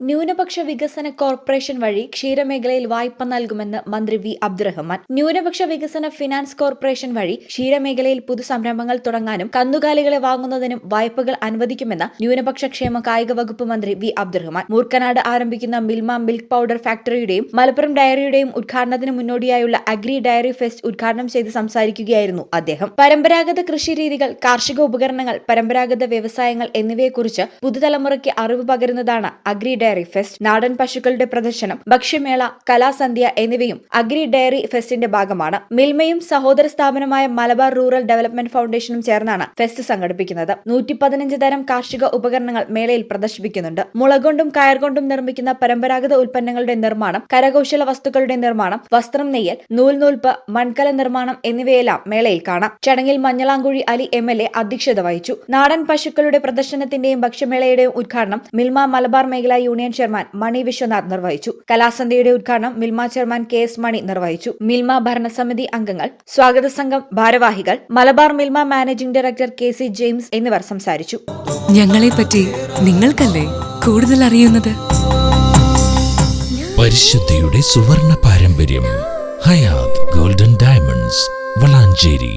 ന്യൂനപക്ഷ വികസന കോർപ്പറേഷൻ വഴി ക്ഷീരമേഖലയിൽ വായ്പ നൽകുമെന്ന് മന്ത്രി വി അബ്ദുറഹ്മാൻ. ന്യൂനപക്ഷ വികസന ഫിനാൻസ് കോർപ്പറേഷൻ വഴി ക്ഷീരമേഖലയിൽ പുതുസംരംഭങ്ങൾ തുടങ്ങാനും കന്നുകാലികളെ വാങ്ങുന്നതിനും വായ്പകൾ അനുവദിക്കുമെന്ന് ന്യൂനപക്ഷ ക്ഷേമ കായിക വകുപ്പ് മന്ത്രി വി അബ്ദുറഹ്മാൻ. മൂർക്കനാട് ആരംഭിക്കുന്ന മിൽമ മിൽക്ക് പൌഡർ ഫാക്ടറിയുടെയും മലപ്പുറം ഡയറിയുടെയും ഉദ്ഘാടനത്തിന് മുന്നോടിയായുള്ള അഗ്രി ഡയറി ഫെസ്റ്റ് ഉദ്ഘാടനം ചെയ്ത് സംസാരിക്കുകയായിരുന്നു അദ്ദേഹം. പരമ്പരാഗത കൃഷിരീതികൾ, കാർഷിക ഉപകരണങ്ങൾ, പരമ്പരാഗത വ്യവസായങ്ങൾ എന്നിവയെക്കുറിച്ച് പുതുതലമുറയ്ക്ക് അറിവ് പകരുന്നതാണ് അഗ്രി ഡയറി ഫെസ്റ്റ്. നാടൻ പശുക്കളുടെ പ്രദർശനം, ഭക്ഷ്യമേള, കലാസന്ധ്യ എന്നിവയും അഗ്രി ഡയറി ഫെസ്റ്റിന്റെ ഭാഗമാണ്. മിൽമയും സഹോദര സ്ഥാപനമായ മലബാർ റൂറൽ ഡെവലപ്മെന്റ് ഫൗണ്ടേഷനും ചേർന്നാണ് ഫെസ്റ്റ് സംഘടിപ്പിക്കുന്നത്. 115 തരം കാർഷിക ഉപകരണങ്ങൾ മേളയിൽ പ്രദർശിപ്പിക്കുന്നുണ്ട്. മുളകൊണ്ടും കയർ കൊണ്ടും നിർമ്മിക്കുന്ന പരമ്പരാഗത ഉൽപ്പന്നങ്ങളുടെ നിർമ്മാണം, കരകൗശല വസ്തുക്കളുടെ നിർമ്മാണം, വസ്ത്രം നെയ്യൽ, നൂൽപ്പ്, മൺകല നിർമ്മാണം എന്നിവയെല്ലാം മേളയിൽ കാണാം. ചടങ്ങിൽ മഞ്ഞളാംകുഴി അലി MLA അധ്യക്ഷത വഹിച്ചു. നാടൻ പശുക്കളുടെ പ്രദർശനത്തിന്റെയും ഭക്ഷ്യമേളയുടെയും ഉദ്ഘാടനം മിൽമ മലബാർ മേഖല യൂണിയൻ ചെയർമാൻ മണി വിശ്വനാഥ് നിർവഹിച്ചു. കലാസന്ധ്യയുടെ ഉദ്ഘാടനം മിൽമ ചെയർമാൻ KS മണി നിർവഹിച്ചു. മിൽമ ഭരണസമിതി അംഗങ്ങൾ, സ്വാഗത സംഘം ഭാരവാഹികൾ, Malabar Milma managing director KC James എന്നിവർ സംസാരിച്ചു. ഞങ്ങളെപ്പറ്റി നിങ്ങൾക്കല്ലേ കൂടുതൽ അറിയുന്നത്? പരിശുദ്ധിയുടെ സുവർണ പാരമ്പര്യം. Hayath golden diamonds, Valanchery.